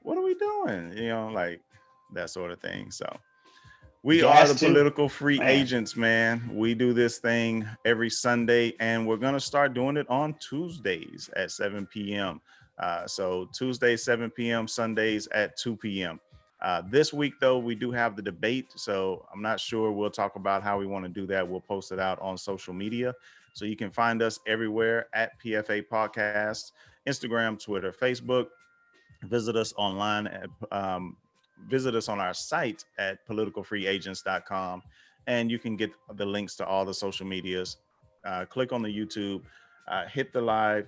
what are we doing? Like that sort of thing. So we are the Gas too, political free man. agents, man. We do this thing every Sunday, and we're going to start doing it on Tuesdays at 7 p.m. So Tuesdays, 7 p.m., Sundays at 2 p.m. This week, though, we do have the debate. So I'm not sure. We'll talk about how we want to do that. We'll post it out on social media. So you can find us everywhere at PFA Podcasts, Instagram, Twitter, Facebook. Visit us online at visit us on our site at politicalfreeagents.com, and you can get the links to all the social medias. Click on the YouTube, hit the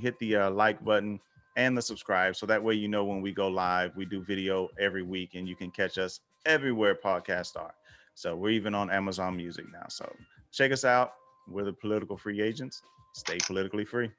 hit the like button and the subscribe, so that way you know when we go live. We do video every week, and you can catch us everywhere podcasts are. So we're even on Amazon Music now. So check us out. We're the Political Free Agents. Stay politically free.